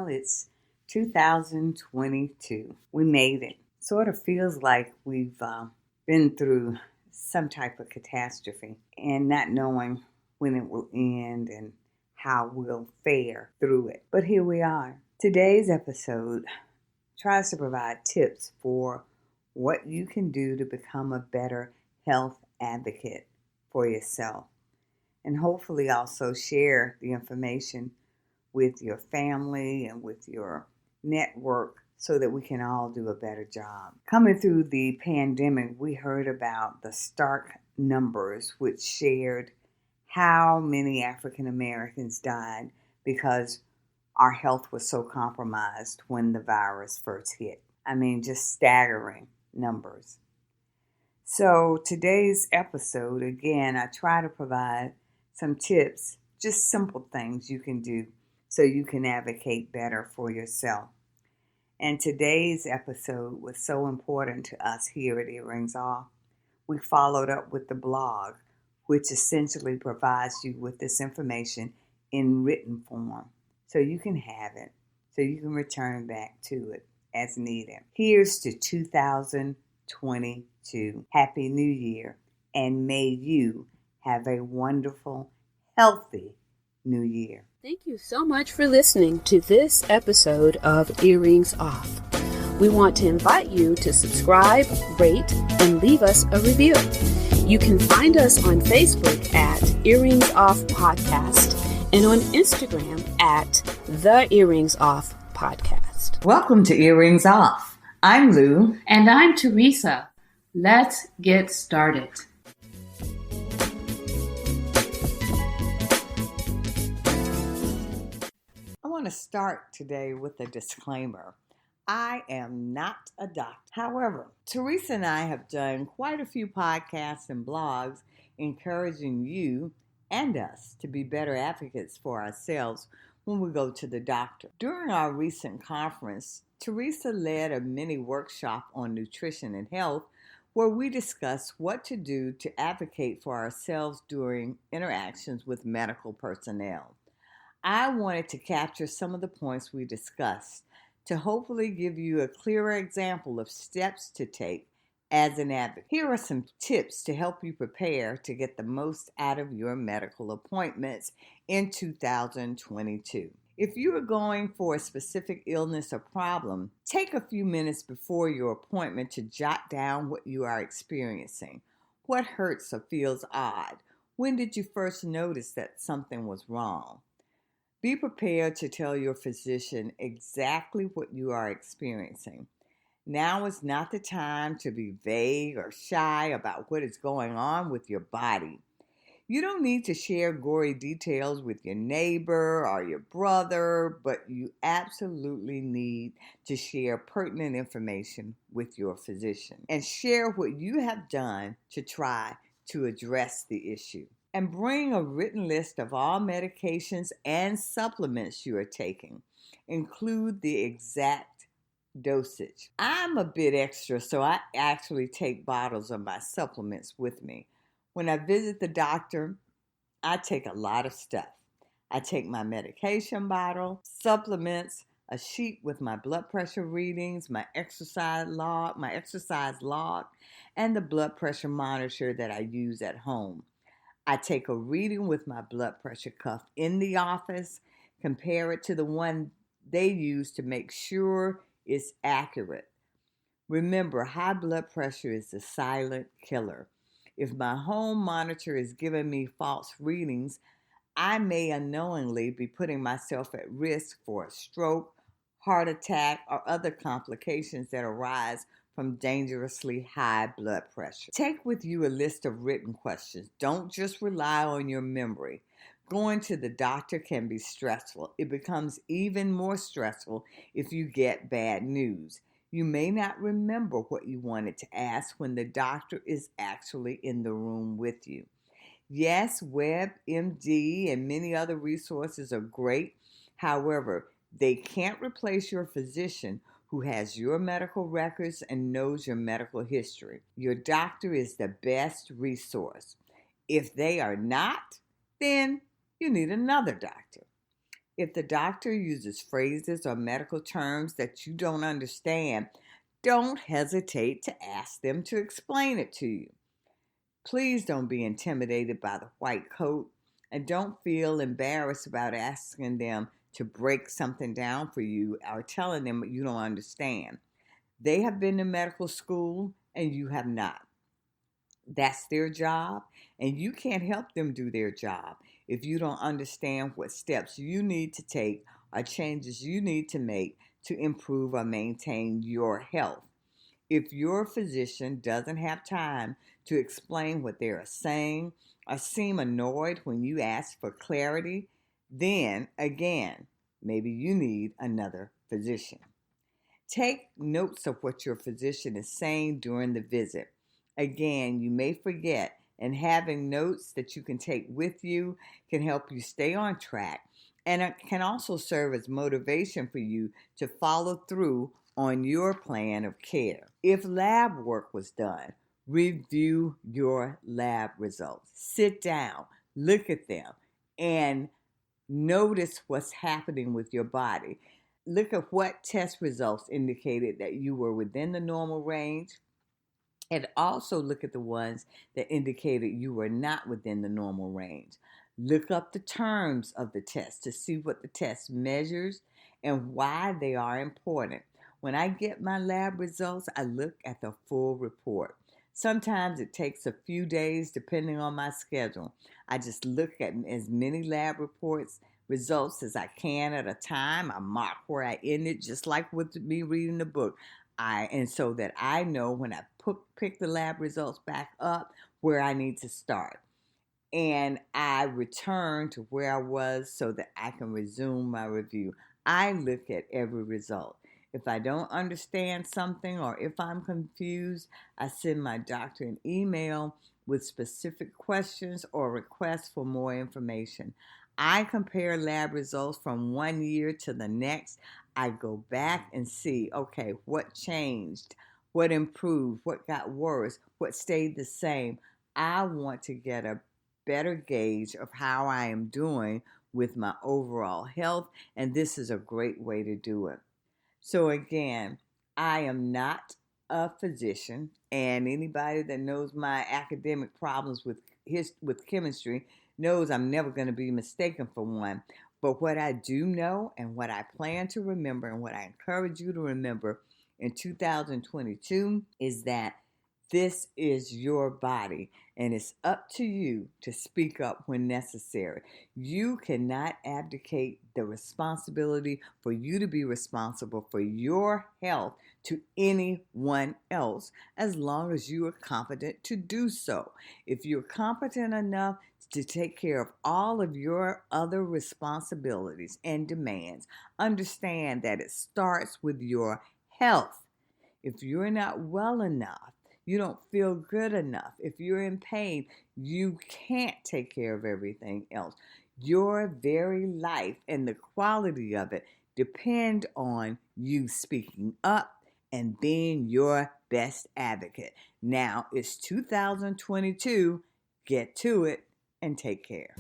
Well, it's 2022. We made it. Sort of feels like we've been through some type of catastrophe and not knowing when it will end and how we'll fare through it. But here we are. Today's episode tries to provide tips for what you can do to become a better health advocate for yourself, and hopefully also share the information with your family and with your network so that we can all do a better job. Coming through the pandemic, we heard about the stark numbers which shared how many African Americans died because our health was so compromised when the virus first hit. I mean, just staggering numbers. So today's episode, again, I try to provide some tips, just simple things you can do so you can advocate better for yourself. And today's episode was so important to us here at Earrings Off. We followed up with the blog, which essentially provides you with this information in written form so you can have it, so you can return back to it as needed. Here's to 2022. Happy New Year, and may you have a wonderful, healthy New Year. Thank you so much for listening to this episode of Earrings Off. We want to invite you to subscribe, rate, and leave us a review. You can find us on Facebook at Earrings Off Podcast and on Instagram at The Earrings Off Podcast. Welcome to Earrings Off. I'm Lou. And I'm Teresa. Let's get started. I want to start today with a disclaimer. I am not a doctor. However, Teresa and I have done quite a few podcasts and blogs encouraging you and us to be better advocates for ourselves when we go to the doctor. During our recent conference, Teresa led a mini workshop on nutrition and health where we discussed what to do to advocate for ourselves during interactions with medical personnel. I wanted to capture some of the points we discussed to hopefully give you a clearer example of steps to take as an advocate. Here are some tips to help you prepare to get the most out of your medical appointments in 2022. If you are going for a specific illness or problem, take a few minutes before your appointment to jot down what you are experiencing. What hurts or feels odd? When did you first notice that something was wrong? Be prepared to tell your physician exactly what you are experiencing. Now is not the time to be vague or shy about what is going on with your body. You don't need to share gory details with your neighbor or your brother, but you absolutely need to share pertinent information with your physician and share what you have done to try to address the issue. And bring a written list of all medications and supplements you are taking. Include the exact dosage. I'm a bit extra, so I actually take bottles of my supplements with me. When I visit the doctor, I take a lot of stuff. I take my medication bottle, supplements, a sheet with my blood pressure readings, my exercise log, and the blood pressure monitor that I use at home. I take a reading with my blood pressure cuff in the office, compare it to the one they use to make sure it's accurate. Remember, high blood pressure is the silent killer. If my home monitor is giving me false readings, I may unknowingly be putting myself at risk for a stroke, heart attack, or other complications that arise from dangerously high blood pressure. Take with you a list of written questions. Don't just rely on your memory. Going to the doctor can be stressful. It becomes even more stressful if you get bad news. You may not remember what you wanted to ask when the doctor is actually in the room with you. Yes, WebMD and many other resources are great. However, they can't replace your physician who has your medical records and knows your medical history. Your doctor is the best resource. If they are not, then you need another doctor. If the doctor uses phrases or medical terms that you don't understand, don't hesitate to ask them to explain it to you. Please don't be intimidated by the white coat, and don't feel embarrassed about asking them to break something down for you or telling them you don't understand. They have been to medical school and you have not. That's their job, and you can't help them do their job if you don't understand what steps you need to take or changes you need to make to improve or maintain your health. If your physician doesn't have time to explain what they are saying or seem annoyed when you ask for clarity, then again, maybe you need another physician. Take notes of what your physician is saying during the visit. Again, you may forget, and having notes that you can take with you can help you stay on track, and it can also serve as motivation for you to follow through on your plan of care. If lab work was done, review your lab results. Sit down, look at them, and notice what's happening with your body. Look at what test results indicated that you were within the normal range, and also look at the ones that indicated you were not within the normal range. Look up the terms of the test to see what the test measures and why they are important. When I get my lab results, I look at the full report. Sometimes it takes a few days depending on my schedule. I just look at as many lab results as I can at a time. I mark where I ended, just like with me reading the book. And so that I know when I pick the lab results back up where I need to start. And I return to where I was so that I can resume my review. I look at every result. If I don't understand something or if I'm confused, I send my doctor an email with specific questions or requests for more information. I compare lab results from one year to the next. I go back and see, okay, what changed, what improved, what got worse, what stayed the same. I want to get a better gauge of how I am doing with my overall health, and this is a great way to do it. So again, I am not a physician, and anybody that knows my academic problems with chemistry knows I'm never going to be mistaken for one. But what I do know and what I plan to remember and what I encourage you to remember in 2022 is that this is your body, and it's up to you to speak up when necessary. You cannot abdicate the responsibility for you to be responsible for your health to anyone else as long as you are competent to do so. If you're competent enough to take care of all of your other responsibilities and demands, understand that it starts with your health. If you're not well enough, you don't feel good enough, if you're in pain, you can't take care of everything else. Your very life and the quality of it depend on you speaking up and being your best advocate. Now it's 2022. Get to it and take care.